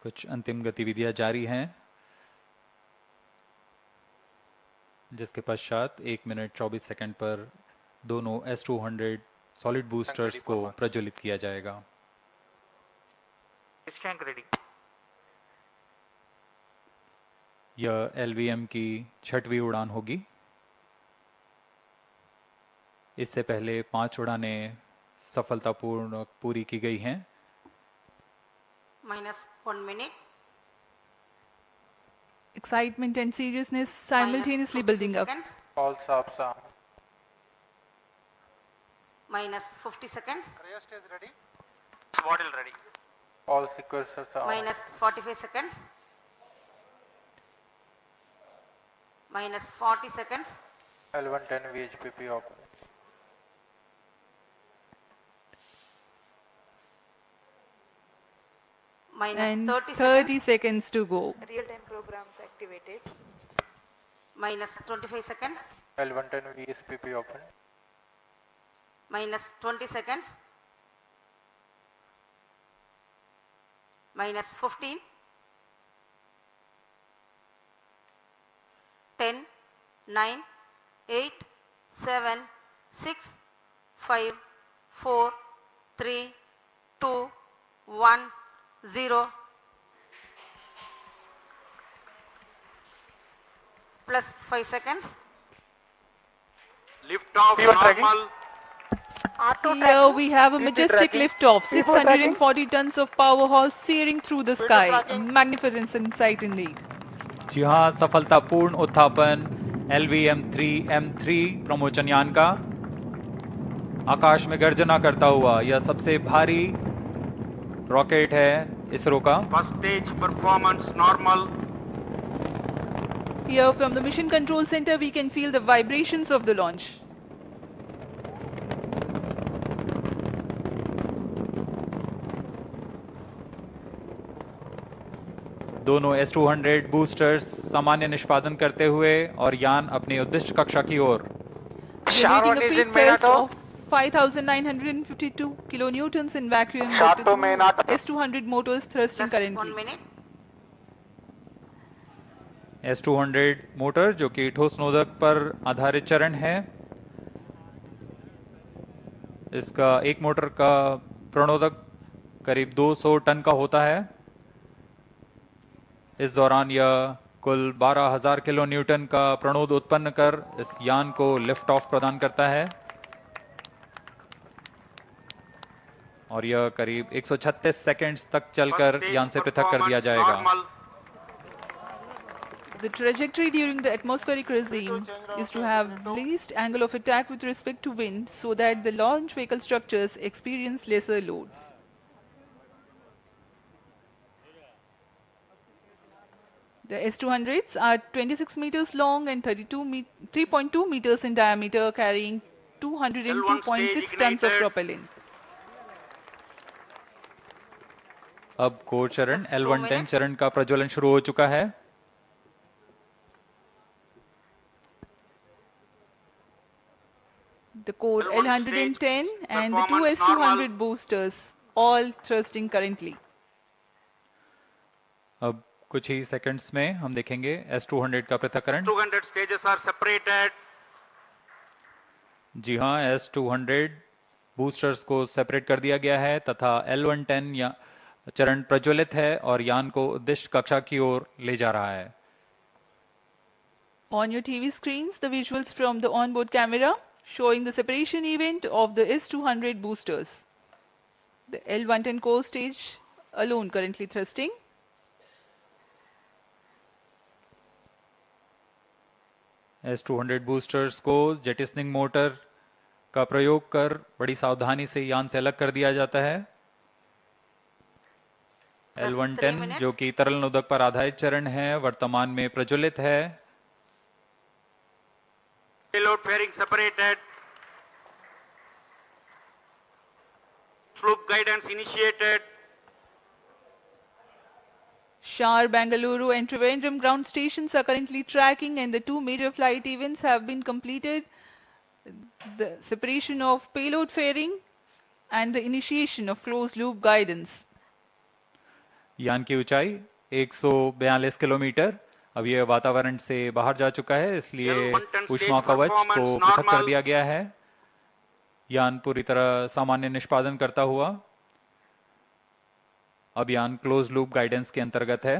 कुछ अंतिम गतिविधियां जारी हैं, जिसके पश्चात 1 मिनट 24 सेकंड पर दोनों S200 सॉलिड बूस्टर्स को प्रज्वलित किया जाएगा। यह LVM की 6वीं उड़ान होगी। इससे पहले 5 उड़ानें सफलतापूर्ण पूरी की गई हैं। -1 minute. Excitement and seriousness simultaneously building up. Seconds. All subs are. -50 seconds. Rest is ready. Model ready. All sequencers are. -45 seconds. -40 seconds. L110 VHPP open. And -30 30 seconds. seconds to go. Real-time programs activated. -25 seconds. L110 VSPP open. -20 seconds. -15. 10, 9, 8, 7, 6, 5, 4, 3, 2, 1, 0. Plus 5 seconds. Lift off normal. Here we have a majestic liftoff, 640 tons of powerhouse searing through the sky. A magnificent sight indeed. जी हाँ, सफलतापूर्ण उत्थापन LVM-3M3 प्रमोचन यान का आकाश में गर्जना करता हुआ यह सबसे भारी रॉकेट है इसरो का। First stage performance normal. Here from the mission control center we can feel the vibrations of the launch. दोनों S200 बूस्टर्स सामान्य निष्पादन करते हुए और यान अपनी उद्दिष्ट कक्षा की ओर। Generating a peak thrust of 5,952 kilonewtons in vacuum with the two S200 motors thrusting Plus 1 currently. minute. S200 motor जो कि ठोस नोदक पर आधारित चरण है, इसका एक मोटर का प्रणोदक करीब 200 टन का होता है। इस दौरान यह कुल 12,000 किलो न्यूटन का प्रणोद उत्पन्न कर इस यान को लिफ्ट ऑफ प्रदान करता है और यह करीब 136 सेकंड्स तक चलकर यान से पृथक कर दिया जाएगा। The trajectory during the atmospheric regime is to have least angle of attack with respect to wind so that the launch vehicle structures experience lesser loads. The S200s are 26 meters long and 3.2 meters in diameter, carrying 202.6 tons of propellant. अब core चरण L110 चरण का प्रज्वलन शुरू हो चुका है। The core L110 and the two S200 boosters all thrusting currently. अब कुछ ही सेकंड्स में हम देखेंगे S200 का पृथक्करण। 200 stages are separated. जी हाँ, S200 बूस्टर्स को सेपरेट कर दिया गया है तथा L110 या चरण प्रज्वलित है और यान को उद्दिष्ट कक्षा की ओर ले जा रहा है। On your TV screens, the visuals from the onboard camera showing the separation event of the S200 boosters. The L110 core stage alone currently thrusting. S200 boosters को जेटिसनिंग मोटर का प्रयोग कर बड़ी सावधानी से यान से अलग कर दिया जाता है। L110 जो कि तरल नोदक पर आधारित चरण है, वर्तमान में प्रज्वलित है। Payload fairing separated. Slope guidance initiated. Shar, Bangalore and Trivandrum ground stations are currently tracking and the two major flight events have been completed. The separation of payload fairing and the initiation of closed loop guidance. यान की ऊंचाई 142 kilometre. अब यह वातावरण से बाहर जा चुका है, इसलिए L110 stage ऊष्मा कवच को performance पृथक कर normal. दिया गया है। यान पूरी तरह सामान्य निष्पादन करता हुआ अब यान क्लोज लूप गाइडेंस के अंतर्गत है,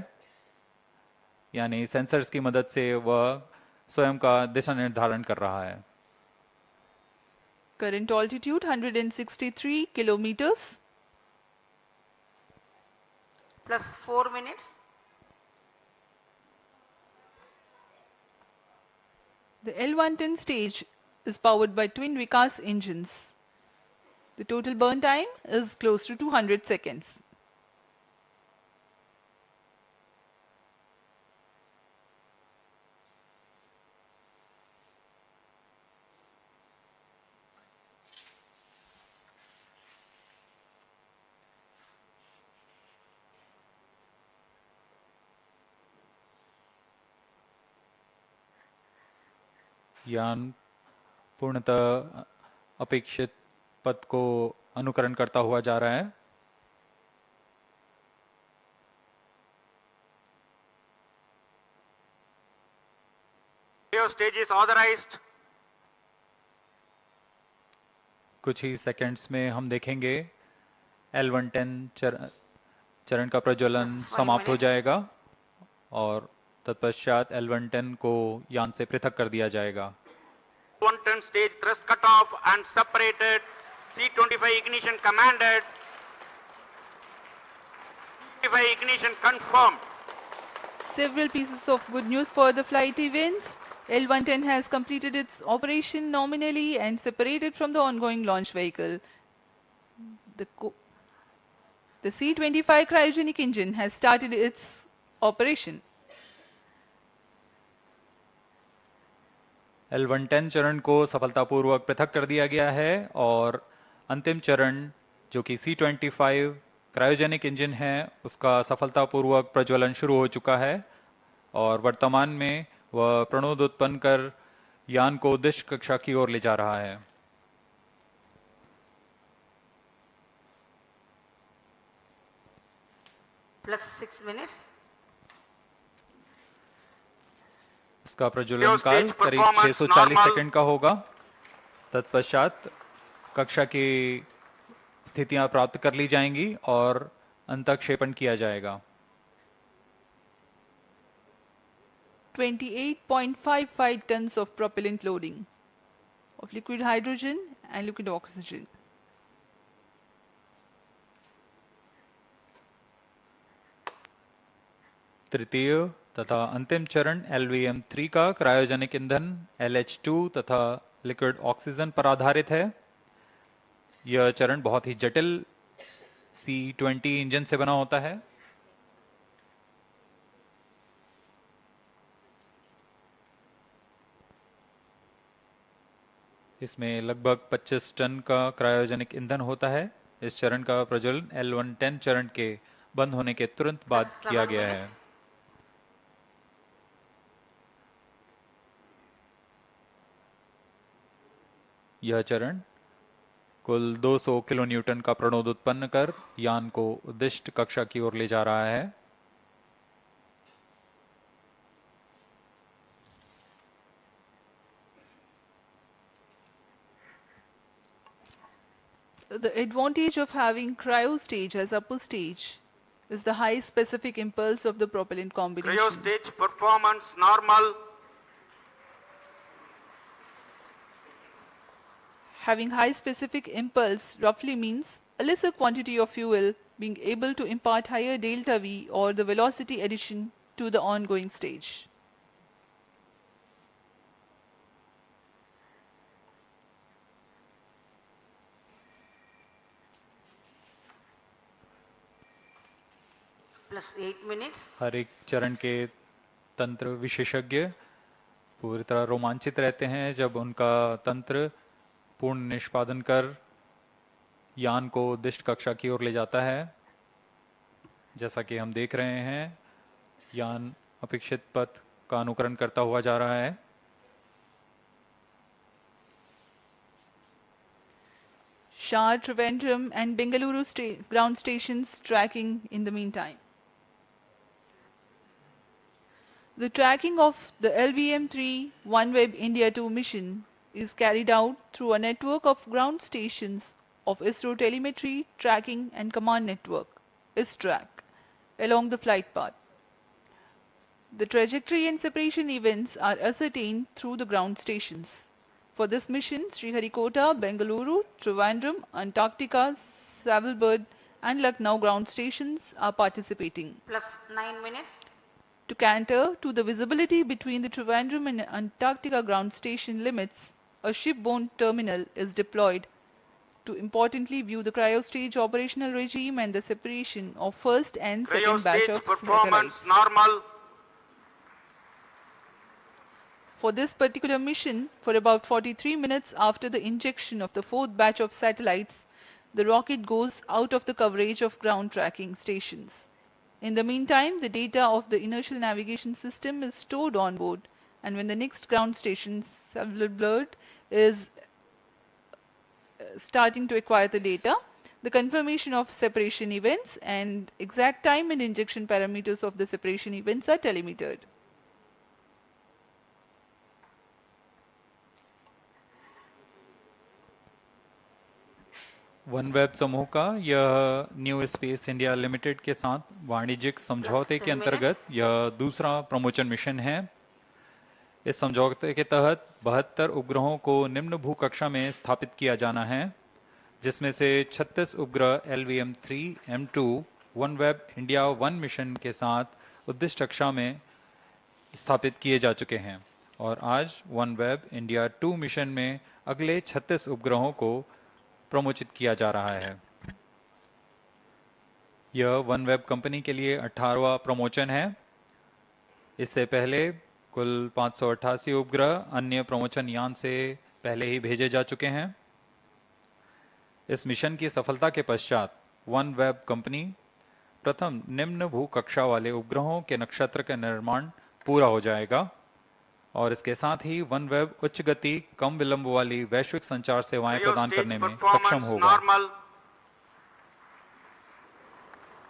यानी सेंसर्स की मदद से वह स्वयं का दिशा निर्धारण कर रहा है। Current altitude 163 kilometers. plus 4 minutes. The L110 stage is powered by twin Vikas engines. The total burn time is close to 200 seconds. यान पूर्णतः अपेक्षित पथ को अनुकरण करता हुआ जा रहा है। Cryo stage is authorized. कुछ ही सेकंड्स में हम देखेंगे L110 चरण का प्रज्वलन Just 5 समाप्त हो minutes. जाएगा और तत्पश्चात L110 को यान से पृथक कर दिया जाएगा। 110 stage thrust cut off and separated. C25 ignition commanded. 25 ignition confirmed. Several pieces of good news for the flight events. L110 has completed its operation nominally and separated from the ongoing launch vehicle. The C25 cryogenic engine has started its operation. L110 चरण को सफलतापूर्वक पृथक कर दिया गया है और अंतिम चरण जो कि C25 क्रायोजेनिक इंजन है उसका सफलतापूर्वक प्रज्वलन शुरू हो चुका है और वर्तमान में वह प्रणोद उत्पन्न कर यान को उद्देश्य कक्षा की ओर ले जा रहा है। plus 6 minutes. इसका प्रज्वलन काल करीब 640 सेकंड का होगा। तत्पश्चात कक्षा की स्थितियां प्राप्त कर ली जाएंगी और अंतःक्षेपण किया जाएगा। 28.55 tons of propellant loading of liquid hydrogen and liquid oxygen. तृतीय तथा अंतिम चरण LVM-3 का क्रायोजेनिक ईंधन LH2 तथा लिक्विड ऑक्सीजन पर आधारित है। यह चरण बहुत ही जटिल C20 इंजन से बना होता है। इसमें लगभग 25 टन का क्रायोजेनिक ईंधन होता है। इस चरण का प्रज्वलन L110 चरण के बंद होने के तुरंत बाद Just किया 7 गया है। minutes. यह चरण कुल 200 किलो न्यूटन का प्रणोद उत्पन्न कर यान को उद्दिष्ट कक्षा की ओर ले जा रहा है। The advantage of having cryo stage as upper stage is the high specific impulse of the propellant combination. Cryo stage performance normal. Having high specific impulse roughly means a lesser quantity of fuel being able to impart higher delta V or the velocity addition to the ongoing stage. plus 8 minutes. हर एक चरण के तंत्र विशेषज्ञ पूरी तरह रोमांचित रहते हैं जब उनका तंत्र पूर्ण निष्पादन कर यान को उद्दिष्ट कक्षा की ओर ले जाता है। जैसा कि हम देख रहे हैं यान अपेक्षित पथ का अनुकरण करता हुआ जा रहा है। Shah, Trivandrum and Bengaluru ground stations tracking in the meantime. The tracking of the LVM-3 OneWeb India 2 mission is carried out through a network of ground stations of ISRO Telemetry Tracking and Command Network (ISTRAC) along the flight path. The trajectory and separation events are ascertained through the ground stations. For this mission, Sriharikota, Bengaluru, Trivandrum, Antarctica, Savalbird and Lucknow ground stations are participating. Plus 9 minutes. To cater to the visibility between the Trivandrum and Antarctica ground station limits, a shipborne terminal is deployed to importantly view the cryostage operational regime and the separation of first and second batch Cryostage of performance satellites. normal. For this particular mission, for about 43 minutes after the injection of the fourth batch of satellites, the rocket goes out of the coverage of ground tracking stations. In the meantime, the data of the inertial navigation system is stored on board, and when the next ground station, Savalbird, is starting to acquire the data, the confirmation of separation events and exact time and injection parameters of the separation events are telemetered. OneWeb समूह का यह new space India limited के साथ वाणिज्यिक समझौते के अंतर्गत यह दूसरा प्रमोचन मिशन है। इस समझौते के तहत 72 उपग्रहों को निम्न भूकक्षा में स्थापित किया जाना है, जिसमें से 36 उपग्रह LVM-3 M2 OneWeb India 1 mission के साथ उद्दिष्ट कक्षा में स्थापित किए जा चुके हैं और आज OneWeb इंडिया 2 मिशन में अगले 36 उपग्रहों को प्रमोचित किया जा रहा है। यह OneWeb कंपनी के लिए 18वां प्रमोचन है। इससे पहले कुल 588 उपग्रह अन्य प्रमोचन यान से पहले ही भेजे जा चुके हैं। इस मिशन की सफलता के पश्चात OneWeb कंपनी प्रथम निम्न भूकक्षा वाले उपग्रहों के नक्षत्र का निर्माण पूरा हो जाएगा और इसके साथ ही OneWeb उच्च गति कम विलंब वाली वैश्विक संचार सेवाएं प्रदान करने में सक्षम होगा।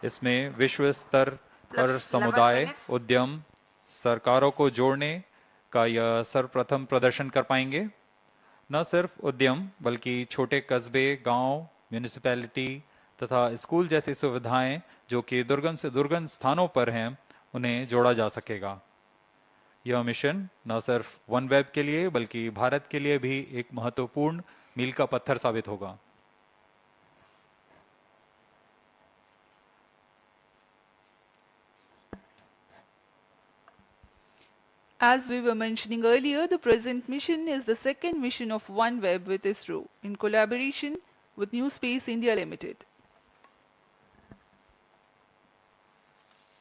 इसमें विश्व स्तर पर समुदाय, उद्यम, सरकारों को जोड़ने का यह सर्वप्रथम प्रदर्शन कर पाएंगे। न सिर्फ उद्यम बल्कि छोटे कस्बे, गांव, म्यूनिसिपैलिटी तथा स्कूल जैसी सुविधाएं जो कि दुर्गम से दुर्गम स्थानों पर हैं, उन्हें जोड़ा जा सकेगा। यह मिशन न सिर्फ OneWeb के लिए बल्कि भारत के लिए भी एक महत्वपूर्ण मील का पत्थर साबित होगा। As we were mentioning earlier, the present mission is the second mission of OneWeb with ISRO in collaboration with New Space India Limited.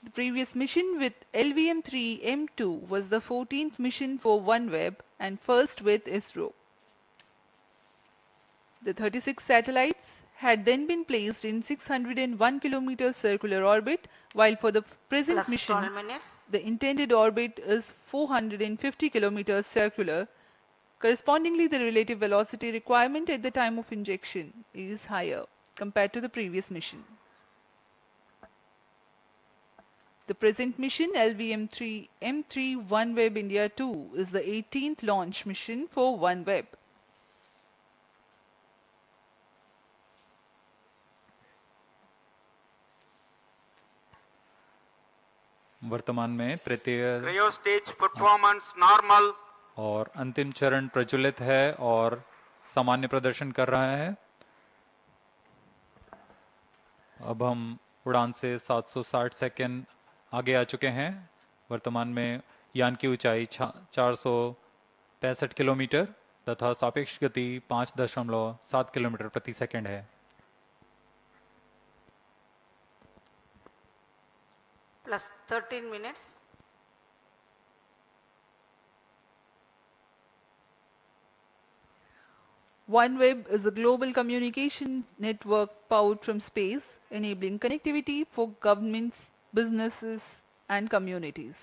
The previous mission with LVM-3 M2 was the 14th mission for OneWeb and first with ISRO. The 36 satellites had then been placed in 601 km circular orbit, while for the present Plus mission, 12 minutes. the intended orbit is 450 km circular. Correspondingly, the relative velocity requirement at the time of injection is higher compared to the previous mission. The present mission LVM-3 M3 OneWeb India 2 is the 18th launch mission for OneWeb. वर्तमान में तृतीय Cryostage performance normal. और अंतिम चरण प्रज्वलित है और सामान्य प्रदर्शन कर रहा है। अब हम उड़ान से 760 सेकंड आगे आ चुके हैं। वर्तमान में यान की ऊंचाई 465 किलोमीटर तथा सापेक्ष गति 5.7 किलोमीटर प्रति सेकंड है। Plus 13 minutes. OneWeb is a global communication network powered from space, enabling connectivity for governments, businesses, and communities.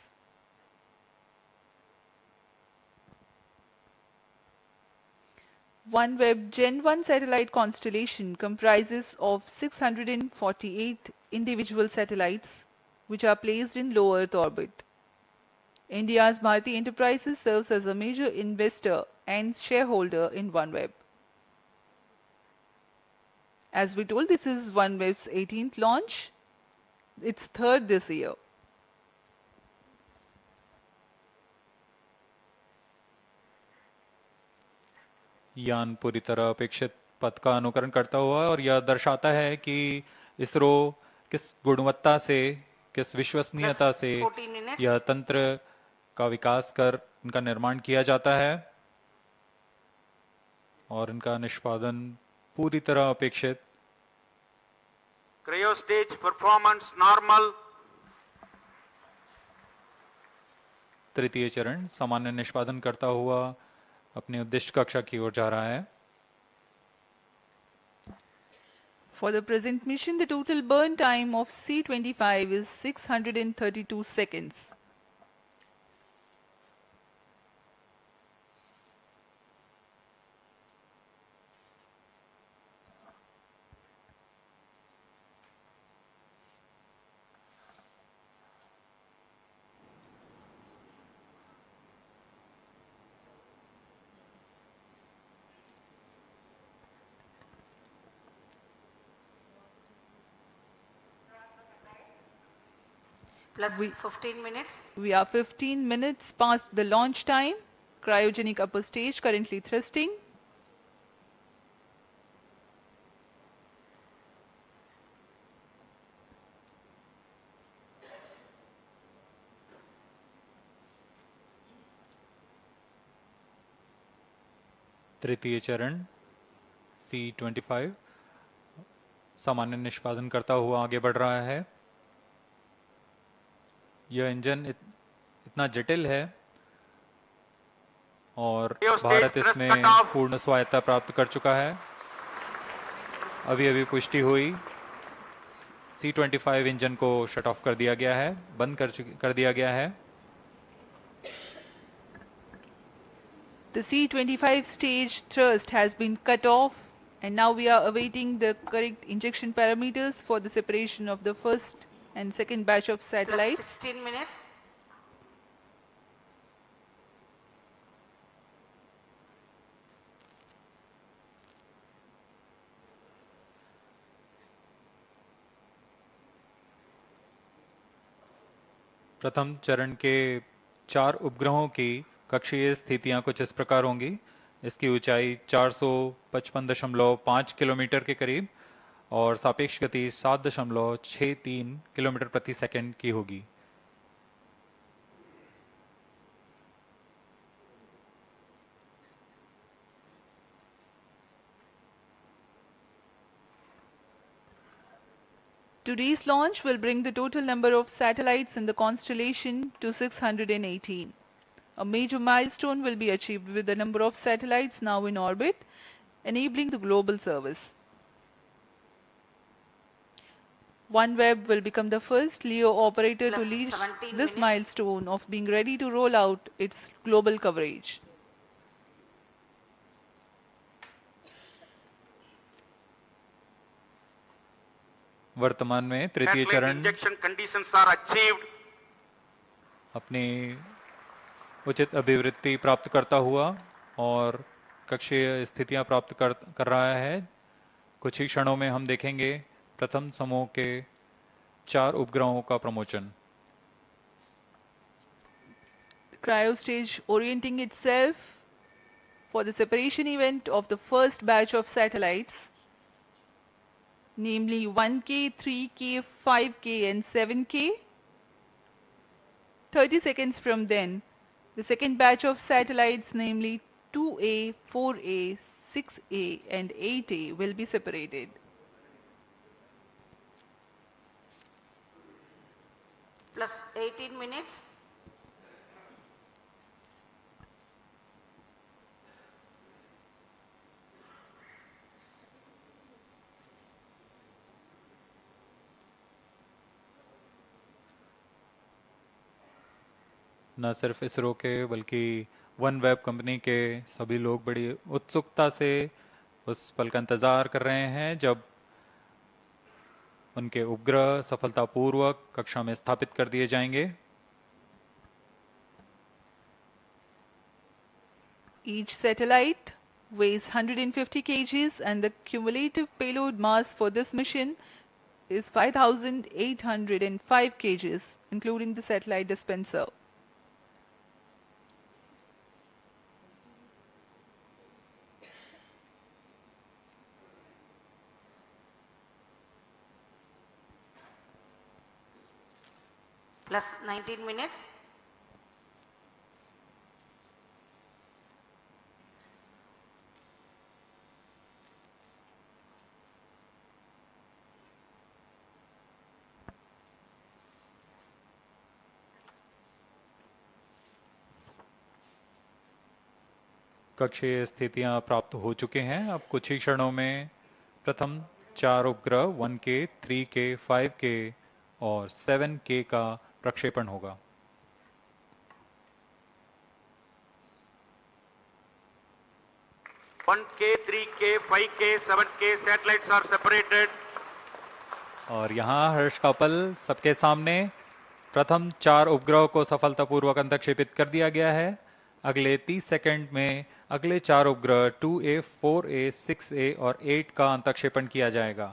OneWeb Gen 1 satellite constellation comprises of 648 individual satellites which are placed in low Earth orbit. India's Bharti Enterprises serves as a major investor and shareholder in OneWeb. As we told, this is OneWeb's 18th launch, its third this year. यान पूरी तरह अपेक्षित पथ का अनुकरण करता हुआ और यह दर्शाता है कि इसरो किस गुणवत्ता से, किस विश्वसनीयता से 14 minutes. यह तंत्र का विकास कर इनका निर्माण किया जाता है और इनका निष्पादन पूरी तरह अपेक्षित। Cryo stage performance normal. तृतीय चरण सामान्य निष्पादन करता हुआ अपने उद्दिष्ट कक्षा की ओर जा रहा है। For the present mission, the total burn time of C-25 is 632 seconds. Plus 15 minutes. We are 15 minutes past the launch time. Cryogenic upper stage currently thrusting. तृतीय चरण C-25 सामान्य निष्पादन करता हुआ आगे बढ़ रहा है। यह इंजन इतना जटिल है और भारत इसमें पूर्ण स्वायत्ता प्राप्त कर चुका है। अभी अभी पुष्टि हुई, C-25 इंजन को शट ऑफ कर दिया गया है, बंद कर दिया गया है। The C-25 stage thrust has been cut off, and now we are awaiting the correct injection parameters for the separation of the first and second batch of Plus satellites. 16 minutes. प्रथम चरण के 4 उपग्रहों की कक्षीय स्थितियां कुछ इस प्रकार होंगी। इसकी ऊंचाई 455.5 किलोमीटर के करीब और सापेक्ष गति 7.63 किलोमीटर प्रति सेकंड की होगी। Today's launch will bring the total number of satellites in the constellation to 618. A major milestone will be achieved with the number of satellites now in orbit, enabling the global service. OneWeb will become the first LEO operator to Plus reach 17 this minutes. milestone of being ready to roll out its global coverage. वर्तमान में तृतीय Satellite चरण injection conditions are achieved. अपनी उचित अभिवृत्ति प्राप्त करता हुआ और कक्षीय स्थितियां प्राप्त कर रहा है। कुछ ही क्षणों में हम देखेंगे प्रथम समूह के 4 उपग्रहों का प्रमोचन। The cryo stage orienting itself for the separation event of the first batch of satellites, namely 1K, 3K, 5K and 7K. 30 seconds from then, the second batch of satellites, namely 2A, 4A, 6A and 8A will be separated. Plus 18 minutes. न सिर्फ इसरो के बल्कि one web company के सभी लोग बड़ी उत्सुकता से उस पल का इंतजार कर रहे हैं जब उनके उपग्रह सफलतापूर्वक कक्षा में स्थापित कर दिए जाएंगे। Each satellite weighs 150 kgs and the cumulative payload mass for this mission is 5,805 kgs, including the satellite dispenser. Plus 19 minutes. कक्षीय स्थितियां प्राप्त हो चुके हैं। अब कुछ ही क्षणों में प्रथम 4 उपग्रह 1K, 3K, 5K और 7K का प्रक्षेपण होगा। One K, 3K, 5K, 7K satellites are separated. और यहाँ हर्ष का पल सबके सामने प्रथम 4 उपग्रहों को सफलतापूर्वक अंतक्षेपित कर दिया गया है। अगले 30 सेकंड में अगले 4 उपग्रह 2A, 4A, 6A और 8 का अंतक्षेपण किया जाएगा।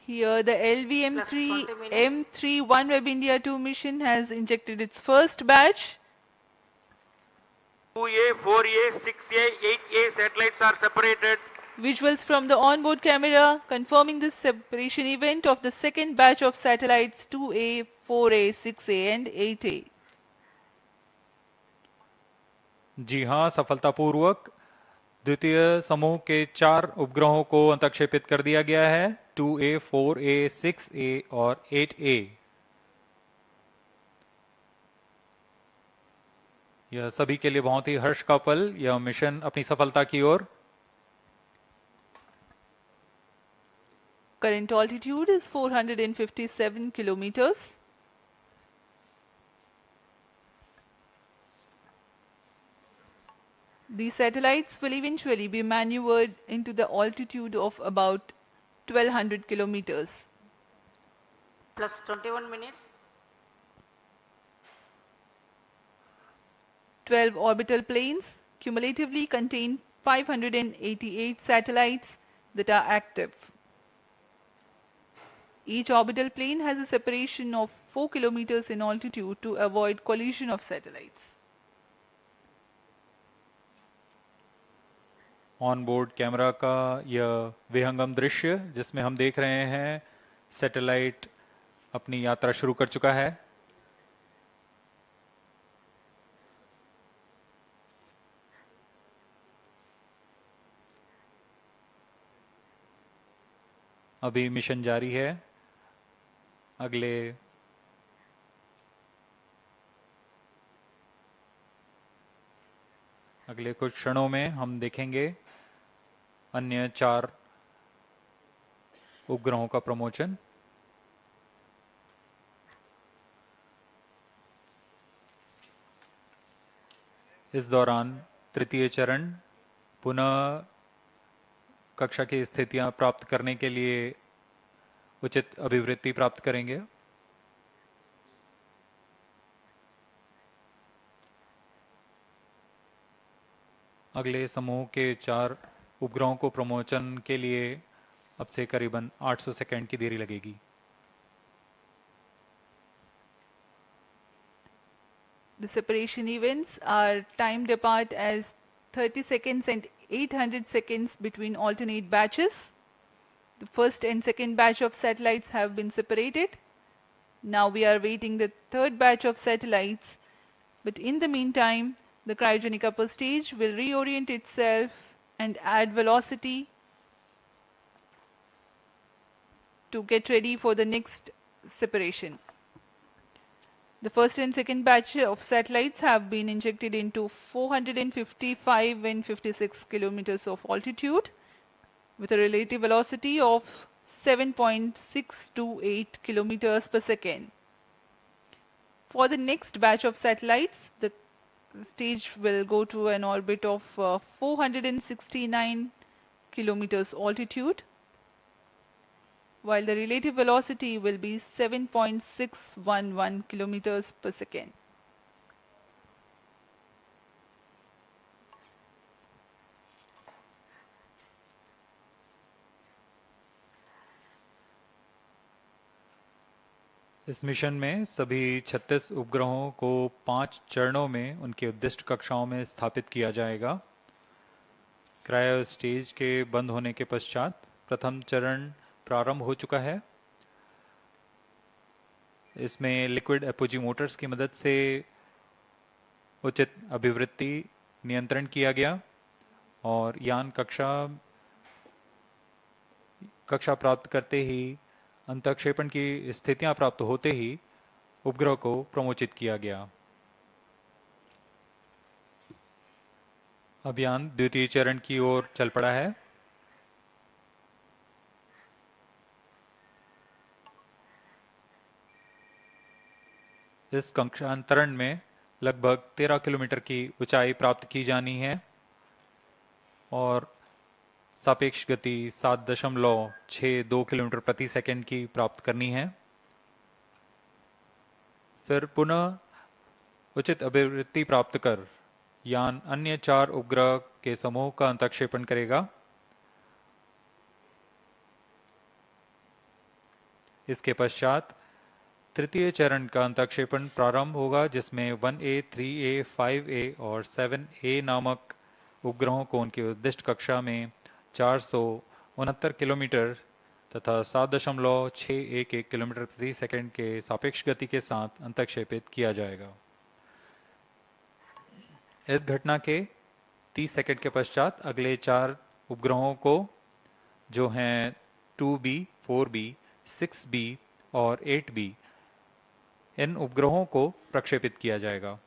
Here the Plus LVM-3 20 minutes. M3 OneWeb India 2 mission has injected its first batch. 2A, 4A, 6A, 8A satellites are separated. Visuals from the onboard camera confirming the separation event of the second batch of satellites 2A, 4A, 6A and 8A. जी हाँ, सफलतापूर्वक द्वितीय समूह के 4 उपग्रहों को अंतक्षेपित कर दिया गया है। 2A, 4A, 6A और 8A। यह सभी के लिए बहुत ही हर्ष का पल। यह मिशन अपनी सफलता की ओर। Current altitude is 457 kilometers. These satellites will eventually be maneuvered into the altitude of about 1200 kilometers. Plus 21 minutes. 12 orbital planes cumulatively contain 588 satellites that are active. Each orbital plane has a separation of 4 kilometers in altitude to avoid collision of satellites. On board camera का यह विहंगम दृश्य जिसमें हम देख रहे हैं satellite अपनी यात्रा शुरू कर चुका है। अभी मिशन जारी है। अगले कुछ क्षणों में हम देखेंगे अन्य 4 उपग्रहों का प्रमोशन। इस दौरान तृतीय चरण पुनः कक्षा की स्थितियां प्राप्त करने के लिए उचित अभिवृत्ति प्राप्त करेंगे। अगले समूह के 4 उपग्रहों को प्रमोशन के लिए अब से करीबन 800 सेकंड की देरी लगेगी। The separation events are timed apart as 30 seconds and 800 seconds between alternate batches. The first and second batch of satellites have been separated. Now we are waiting the third batch of satellites. But in the meantime, the cryogenic upper stage will reorient itself and add velocity to get ready for the next separation. The first and second batch of satellites have been injected into 455 and 56 kilometers of altitude with a relative velocity of 7.628 kilometers per second. For the next batch of satellites, the stage will go to an orbit of 469 kilometers altitude, while the relative velocity will be 7.611 kilometers per second. इस mission में सभी 36 उपग्रहों को 5 चरणों में उनके उद्दिष्ट कक्षाओं में स्थापित किया जाएगा। क्रायो स्टेज के बंद होने के पश्चात प्रथम चरण प्रारंभ हो चुका है। इसमें लिक्विड एपोजी मोटर्स की मदद से उचित अभिवृत्ति नियंत्रण किया गया और यान कक्षा प्राप्त करते ही अंतःक्षेपण की स्थितियां प्राप्त होते ही उपग्रह को प्रमोचित किया गया। अभियान द्वितीय चरण की ओर चल पड़ा है। इस कक्षांतरण में लगभग 13 किलोमीटर की ऊंचाई प्राप्त की जानी है और सापेक्ष गति 7.62 किलोमीटर प्रति सेकंड की प्राप्त करनी है। फिर पुनः उचित अभिवृत्ति प्राप्त कर यान अन्य 4 उपग्रह के समूह का अंतःक्षेपण करेगा। इसके पश्चात तृतीय चरण का अंतःक्षेपण प्रारंभ होगा, जिसमें 1A, 3A, 5A और 7A नामक उपग्रहों को उनकी उद्दिष्ट कक्षा में 469 किलोमीटर तथा 7.611 किलोमीटर प्रति सेकंड के सापेक्ष गति के साथ अंतःक्षेपित किया जाएगा। इस घटना के 30 सेकंड के पश्चात अगले 4 उपग्रहों को, जो हैं 2B, 4B, 6B और 8B, इन उपग्रहों को प्रक्षेपित किया जाएगा।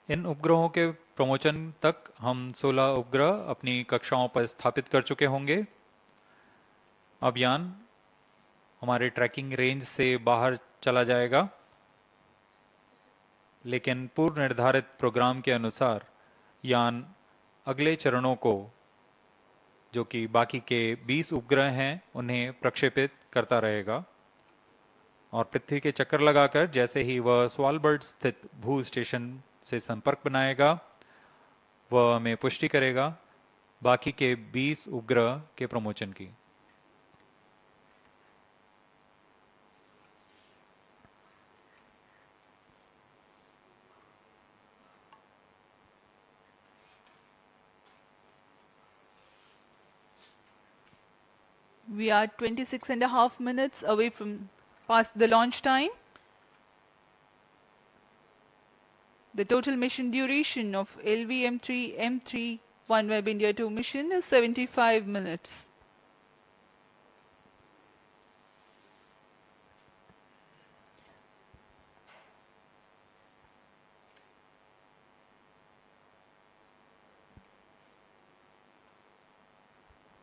इन उपग्रहों के प्रमोचन तक हम 16 उपग्रह अपनी कक्षाओं पर स्थापित कर चुके होंगे। अब यान हमारे ट्रैकिंग रेंज से बाहर चला जाएगा, लेकिन पूर्व निर्धारित प्रोग्राम के अनुसार यान अगले चरणों को, जो कि बाकी के 20 उपग्रह हैं, उन्हें प्रक्षेपित करता रहेगा और पृथ्वी के चक्कर लगाकर जैसे ही वह स्वालबर्ड स्थित भू स्टेशन से संपर्क बनाएगा, वह हमें पुष्टि करेगा बाकी के 20 उपग्रह के प्रमोचन की। We are 26.5 minutes away from past the launch time. The total mission duration of LVM-3 M3 OneWeb India 2 mission is 75 minutes.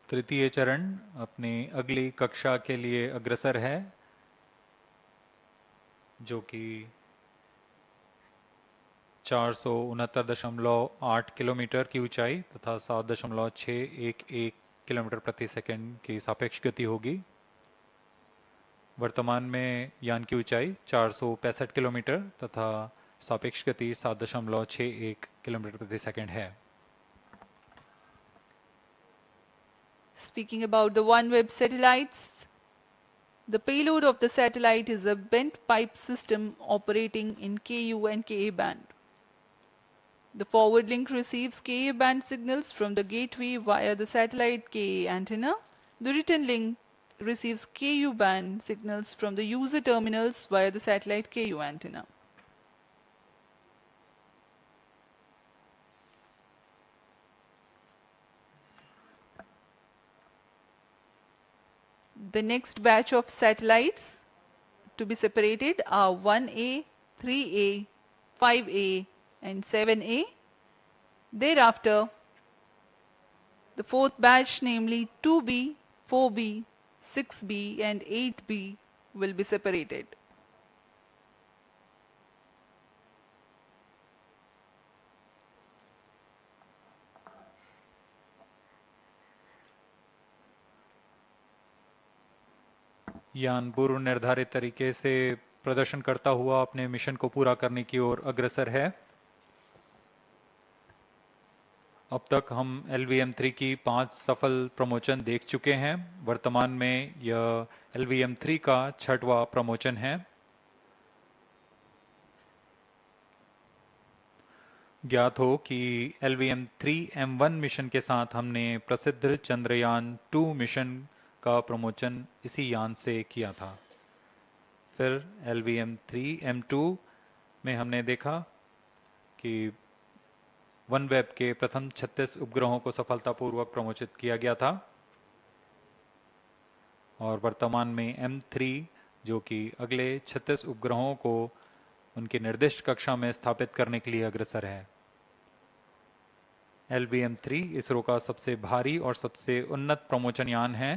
तृतीय चरण अपनी अगली कक्षा के लिए अग्रसर है, जो कि 469.8 किलोमीटर की ऊंचाई तथा 7.611 किलोमीटर प्रति सेकंड की सापेक्ष गति होगी। वर्तमान में यान की ऊंचाई 465 किलोमीटर तथा सापेक्ष गति 7.61 किलोमीटर प्रति सेकंड है। Speaking about the OneWeb satellites, the payload of the satellite is a bent pipe system operating in Ku and Ka band. The forward link receives Ka band signals from the gateway via the satellite Ka antenna. The return link receives Ku band signals from the user terminals via the satellite Ku antenna. The next batch of satellites to be separated are 1A, 3A, 5A and 7A. Thereafter, the fourth batch, namely 2B, 4B, 6B and 8B will be separated. यान पूर्व निर्धारित तरीके से प्रदर्शन करता हुआ अपने mission को पूरा करने की ओर अग्रसर है। अब तक हम LVM-3 की 5 सफल प्रमोशन देख चुके हैं। वर्तमान में यह LVM-3 का 6वां प्रमोशन है। ज्ञात हो कि LVM-3M1 मिशन के साथ हमने प्रसिद्ध चंद्रयान 2 मिशन का प्रमोशन इसी यान से किया था। फिर LVM-3M2 में हमने देखा कि OneWeb के प्रथम 36 उपग्रहों को सफलतापूर्वक प्रमोशित किया गया था और वर्तमान में M3 जो कि अगले 36 उपग्रहों को उनकी निर्दिष्ट कक्षा में स्थापित करने के लिए अग्रसर है। LVM-3 इसरो का सबसे भारी और सबसे उन्नत प्रमोशन यान है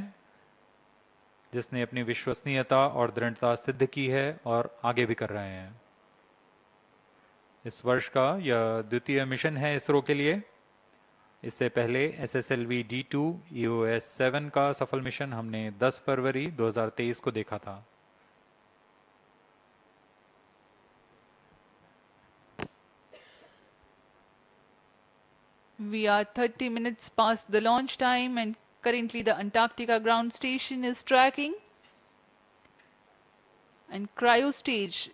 जिसने अपनी विश्वसनीयता और दृढ़ता सिद्ध की है और आगे भी कर रहे हैं। इस वर्ष का यह द्वितीय मिशन है इसरो के लिए। इससे पहले SSLV D2 EOS-7 का सफल मिशन हमने 10 फरवरी 2023 को देखा था। We are 30 minutes past the launch time and currently the Antarctica ground station is tracking. And cryo stage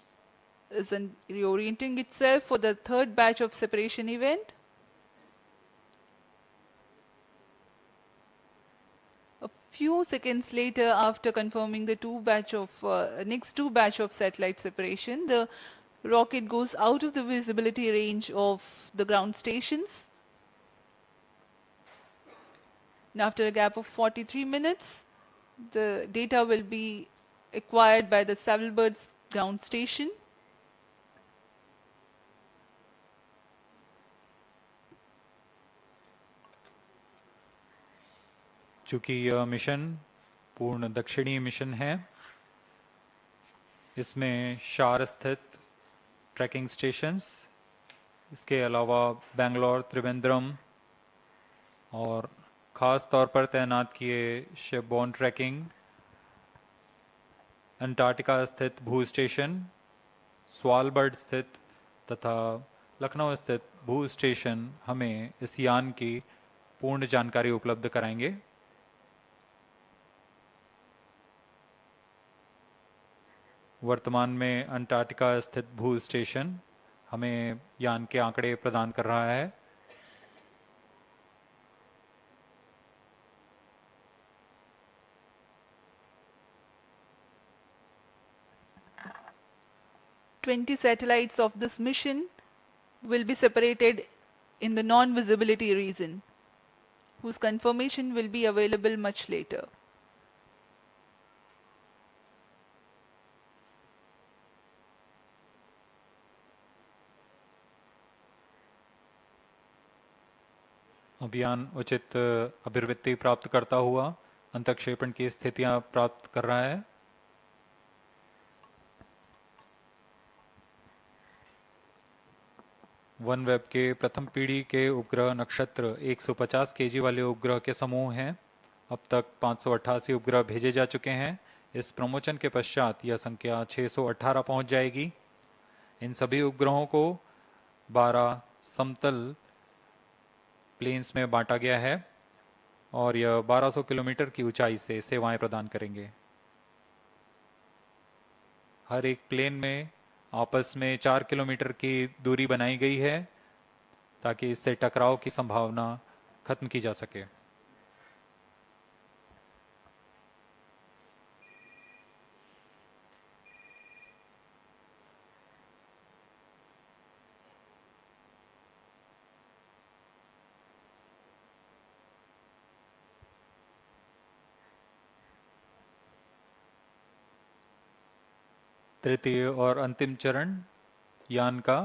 is reorienting itself for the third batch of separation event. A few seconds later, after confirming the next two batch of satellite separation, the rocket goes out of the visibility range of the ground stations. And after a gap of 43 minutes, the data will be acquired by the Saddlebird's ground station. चूंकि यह mission पूर्ण दक्षिणी mission है, इसमें शार स्थित trekking stations, इसके अलावा बेंगलोर, त्रिवेंद्रम और ख़ास तौर पर तैनात किए शिपबोर्न ट्रैकिंग, अंटार्कटिका स्थित भू स्टेशन, स्वालबर्ड स्थित तथा लखनऊ स्थित भू स्टेशन हमें इस यान की पूर्ण जानकारी उपलब्ध कराएंगे। वर्तमान में अंटार्कटिका स्थित भू स्टेशन हमें यान के आंकड़े प्रदान कर रहा है। "20 satellites of this mission will be separated in the non-visibility region, whose confirmation will be available much later." अभियान उचित अभिवृत्ति प्राप्त करता हुआ अंतक्षेपण की स्थितियां प्राप्त कर रहा है। OneWeb के प्रथम पीढ़ी के उपग्रह नक्षत्र 150 केजी वाले उपग्रह के समूह हैं। अब तक 588 उपग्रह भेजे जा चुके हैं। इस प्रमोशन के पश्चात यह संख्या 618 पहुंच जाएगी। इन सभी उपग्रहों को 12 समतल प्लेन्स में बांटा गया है और यह 1200 किलोमीटर की ऊंचाई से सेवाएं प्रदान करेंगे। हर एक प्लेन में आपस में 4 किलोमीटर की दूरी बनाई गई है ताकि इससे टकराव की संभावना खत्म की जा सके। तृतीय और अंतिम चरण यान का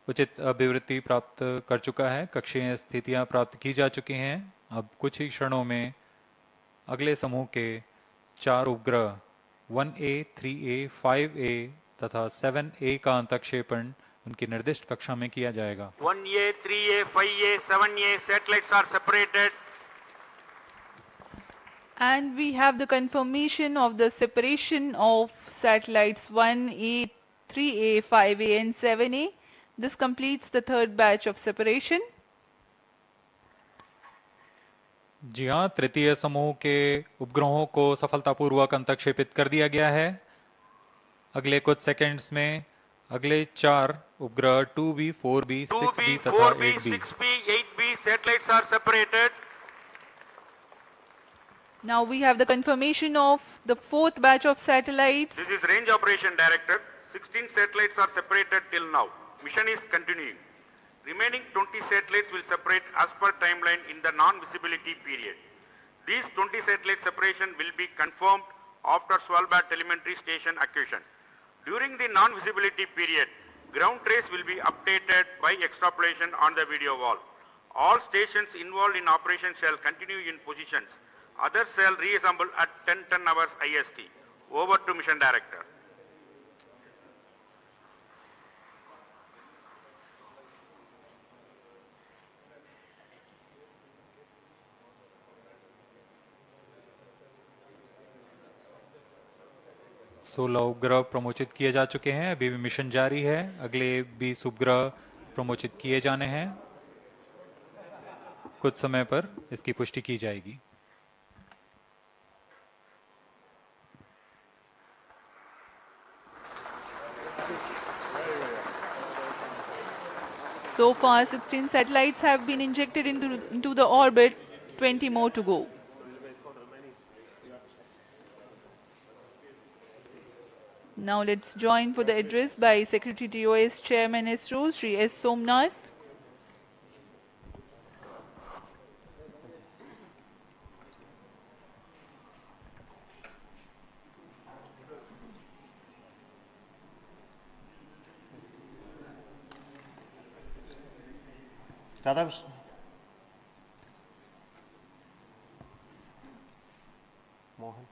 उचित अभिवृत्ति प्राप्त कर चुका है। कक्षीय स्थितियां प्राप्त की जा चुकी हैं। अब कुछ ही क्षणों में अगले समूह के 4 उपग्रह 1A, 3A, 5A तथा 7A का अंतक्षेपण उनकी निर्दिष्ट कक्षा में किया जाएगा। 1A, 3A, 5A, 7A satellites are separated. And we have the confirmation of the separation of satellites 1A, 3A, 5A and 7A. This completes the third batch of separation. जी हाँ, तृतीय समूह के उपग्रहों को सफलतापूर्वक अंतक्षेपित कर दिया गया है। अगले कुछ सेकंड्स में अगले 4 उपग्रह 2B, 4B, 6B 2B, तथा 4B, 8B 6B, 8B satellites are separated. Now we have the confirmation of the fourth batch of satellites. This is Range Operation Director. 16 satellites are separated till now. Mission is continuing. Remaining 20 satellites will separate as per timeline in the non-visibility period. These 20 satellite separation will be confirmed after Svalbard telemetry station acquisition. During the non-visibility period, ground trace will be updated by extrapolation on the video wall. All stations involved in operation shall continue in positions. Others shall reassemble at 10 hours IST. Over to Mission Director. सोलह उपग्रह प्रमोचित किए जा चुके हैं। अभी भी mission जारी है। अगले 20 उपग्रह प्रमोचित किए जाने हैं। कुछ समय पर इसकी पुष्टि की जाएगी। So far, 16 satellites have been injected into the orbit, 20 more to go. Now let's join for the address by Secretary TOS Chairman ISRO, Sri S. Somnath. Radhakrishnan. Mohan.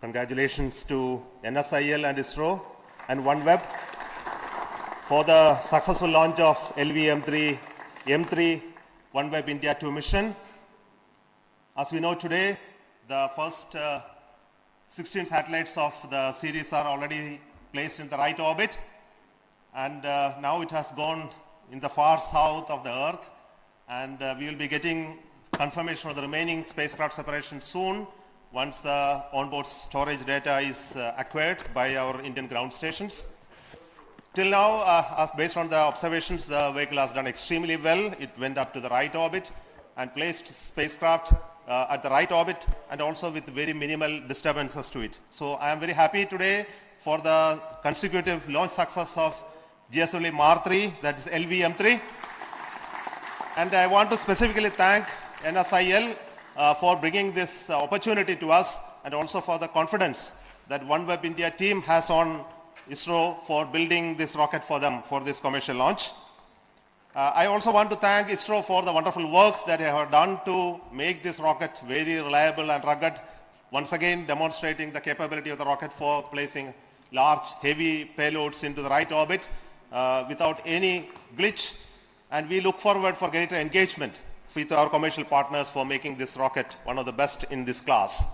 Congratulations to NSIL and ISRO and OneWeb for the successful launch of LV M3 OneWeb India 2 mission. As we know today, the first 16 satellites of the series are already placed in the right orbit, and now it has gone in the far south of the Earth, and we will be getting confirmation of the remaining spacecraft separation soon once the onboard storage data is acquired by our Indian ground stations. Till now, based on the observations, the vehicle has done extremely well. It went up to the right orbit and placed spacecraft at the right orbit and also with very minimal disturbances to it. So I am very happy today for the consecutive launch success of GSLV Mar-3, that is LV-M3. And I want to specifically thank NSIL for bringing this opportunity to us and also for the confidence that OneWeb India team has on ISRO for building this rocket for them for this commercial launch. I also want to thank ISRO for the wonderful work that they have done to make this rocket very reliable and rugged, once again demonstrating the capability of the rocket for placing large, heavy payloads into the right orbit without any glitch. And we look forward for greater engagement with our commercial partners for making this rocket one of the best in this class.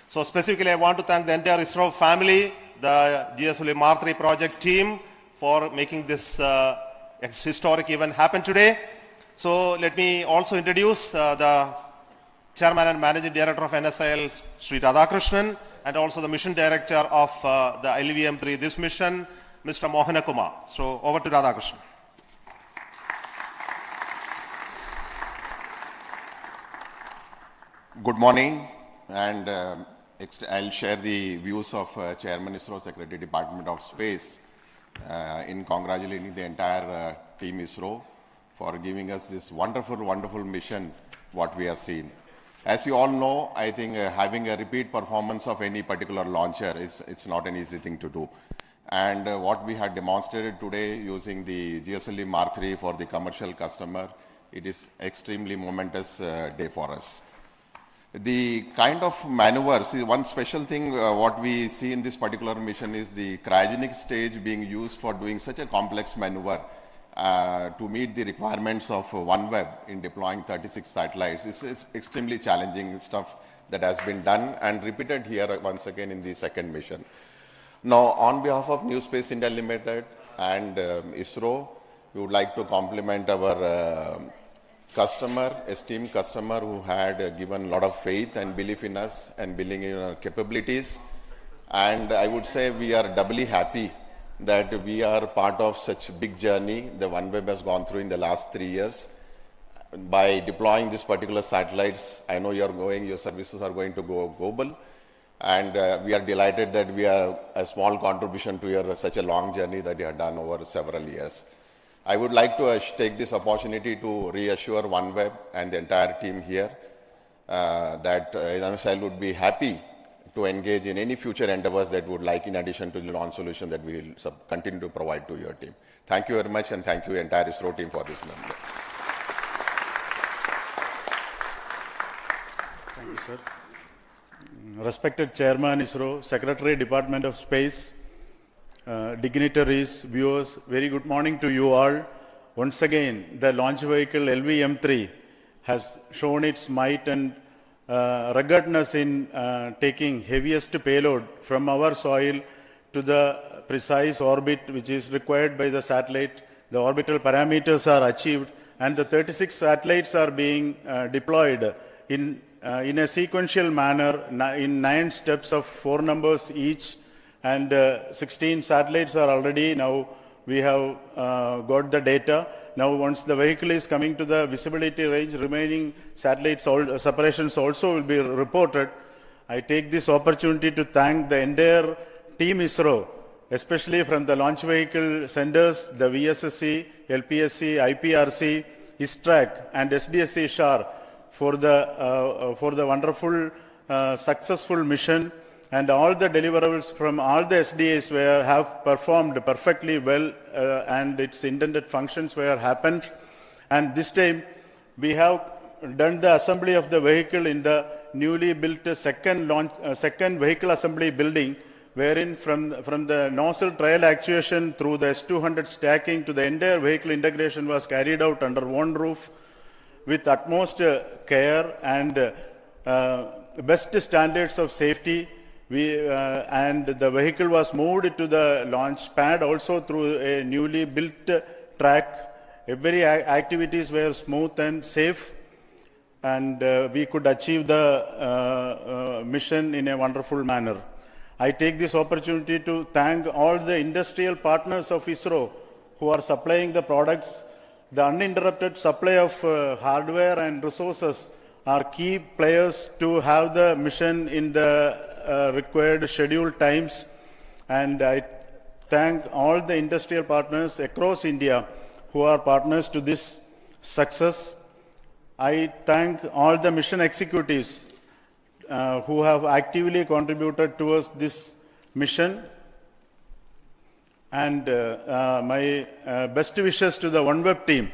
So specifically, I want to thank the entire ISRO family, the GSLV Mar-3 project team for making this historic event happen today. So let me also introduce the Chairman and Managing Director of NSIL, Sri Radhakrishnan, and also the Mission Director of the LV-M3, this mission, Mr. Mohana Kumar. So over to Radhakrishnan. Good morning, and I'll share the views of Chairman ISRO, Secretary Department of Space, in congratulating the entire team ISRO for giving us this wonderful, wonderful mission, what we have seen. As you all know, I think having a repeat performance of any particular launcher it's not an easy thing to do. And what we had demonstrated today using the GSLV Mar-3 for the commercial customer, it is extremely momentous day for us. The kind of maneuvers, one special thing what we see in this particular mission is the cryogenic stage being used for doing such a complex maneuver to meet the requirements of OneWeb in deploying 36 satellites. This is extremely challenging stuff that has been done and repeated here once again in the second mission. Now, on behalf of New Space India Limited and ISRO, we would like to compliment our esteemed customer who had given a lot of faith and belief in us and believing in our capabilities. And I would say we are doubly happy that we are part of such a big journey the OneWeb has gone through in the last 3 years. By deploying these particular satellites, I know your services are going to go global. And we are delighted that we are a small contribution to your such a long journey that you have done over several years. I would like to take this opportunity to reassure OneWeb and the entire team here that NSL would be happy to engage in any future endeavors that would like in addition to the launch solution that we will continue to provide to your team. Thank you very much, and thank you entire ISRO team for this member. Thank you, sir. Respected Chairman ISRO, Secretary Department of Space, dignitaries, viewers, very good morning to you all. Once again, the launch vehicle LV-M3 has shown its might and ruggedness in taking heaviest payload from our soil to the precise orbit which is required by the satellite. The orbital parameters are achieved and the 36 satellites are being deployed in a sequential manner in 9 steps of 4 numbers each, and 16 satellites are already now we have got the data. Now once the vehicle is coming to the visibility range, remaining satellites separations also will be reported. I take this opportunity to thank the entire team ISRO, especially from the launch vehicle centers, the VSSC, LPSC, IPRC, ISTRAC and SDSC SHAR for the wonderful successful mission, and all the deliverables from all the SDAs have performed perfectly well and its intended functions were happened. And this time we have done the assembly of the vehicle in the newly built second vehicle assembly building, wherein from the nozzle trial actuation through the S200 stacking to the entire vehicle integration was carried out under one roof with utmost care and best standards of safety. And the vehicle was moved to the launch pad also through a newly built track. Every activities were smooth and safe, and we could achieve the mission in a wonderful manner. I take this opportunity to thank all the industrial partners of ISRO who are supplying the products. The uninterrupted supply of hardware and resources are key players to have the mission in the required scheduled times, and I thank all the industrial partners across India who are partners to this success. I thank all the mission executives who have actively contributed towards this mission, and my best wishes to the OneWeb team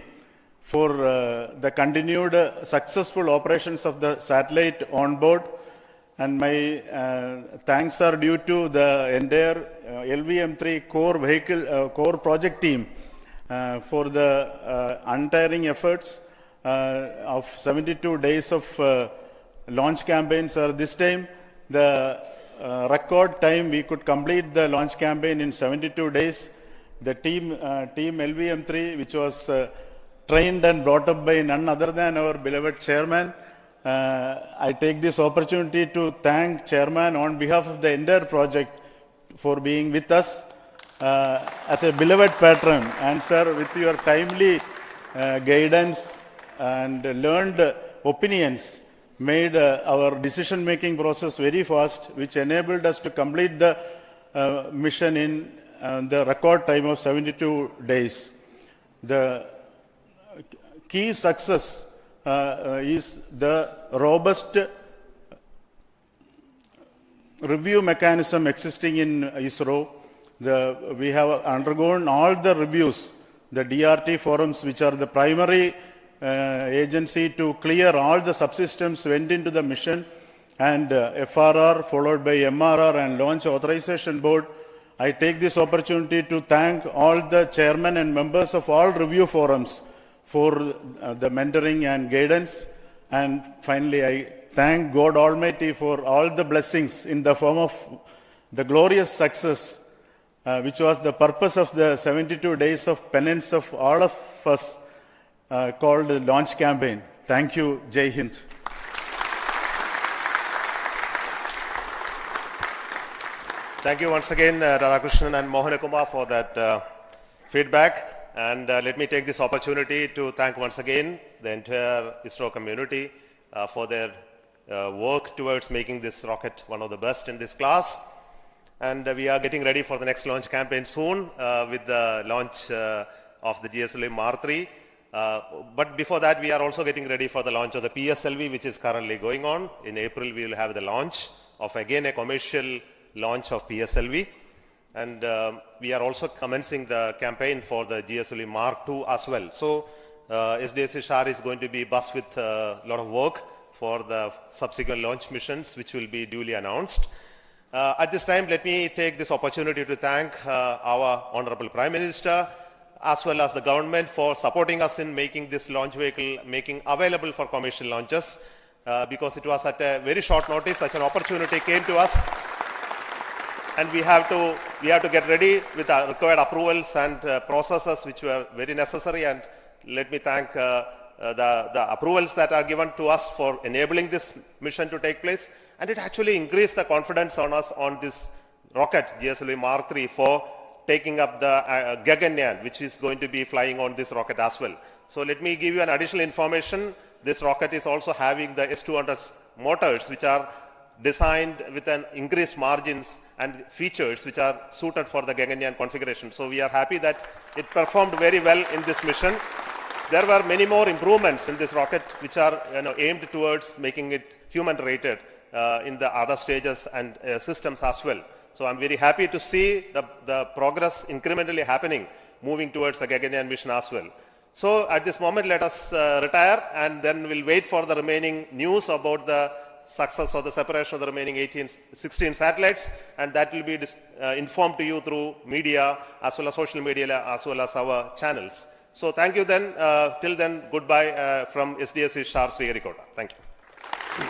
for the continued successful operations of the satellite on board. And my thanks are due to the entire LV-M3 core project team for the untiring efforts of 72 days of launch campaigns. This time, the record time we could complete the launch campaign in 72 days. The team LV-M3, which was trained and brought up by none other than our beloved chairman. I take this opportunity to thank Chairman on behalf of the entire project for being with us as a beloved patron. And sir, with your timely guidance and learned opinions, made our decision-making process very fast, which enabled us to complete the mission in the record time of 72 days. The key success is the robust review mechanism existing in ISRO. We have undergone all the reviews, the DRT forums, which are the primary agency to clear all the subsystems went into the mission, and FRR followed by MRR and Launch Authorization Board. I take this opportunity to thank all the chairmen and members of all review forums for the mentoring and guidance. And finally, I thank God Almighty for all the blessings in the form of the glorious success which was the purpose of the 72 days of penance of all of us called the launch campaign. Thank you. Jai Hind. Thank you once again, Radhakrishnan and Mohana Kumar, for that feedback. And let me take this opportunity to thank once again the entire ISRO community for their work towards making this rocket one of the best in this class. And we are getting ready for the next launch campaign soon with the launch of the GSLV Mark 3. But before that, we are also getting ready for the launch of the PSLV, which is currently going on. In April, we will have the launch of, again, a commercial launch of PSLV. And we are also commencing the campaign for the GSLV Mark 2 as well. So SDSC SHAR is going to be buzzed with a lot of work for the subsequent launch missions, which will be duly announced. At this time, let me take this opportunity to thank our Honorable Prime Minister as well as the government for supporting us in making this launch vehicle available for commercial launches because it was at a very short notice. Such an opportunity came to us, and we have to get ready with our required approvals and processes which were very necessary. And let me thank the approvals that are given to us for enabling this mission to take place. And it actually increased the confidence on us on this rocket, GSLV Mark 3, for taking up the Gaganyaan, which is going to be flying on this rocket as well. So let me give you an additional information. This rocket is also having the S200 motors, which are designed with an increased margins and features which are suited for the Gaganyaan configuration. So we are happy that it performed very well in this mission. There were many more improvements in this rocket which are aimed towards making it human rated in the other stages and systems as well. So I'm very happy to see the progress incrementally happening, moving towards the Gaganyaan mission as well. So at this moment, let us retire, and then we'll wait for the remaining news about the success of the separation of the remaining 16 satellites, and that will be informed to you through media as well as social media as well as our channels. So thank you then. Till then, goodbye from SDSC SHAR Sriharikota. Thank you.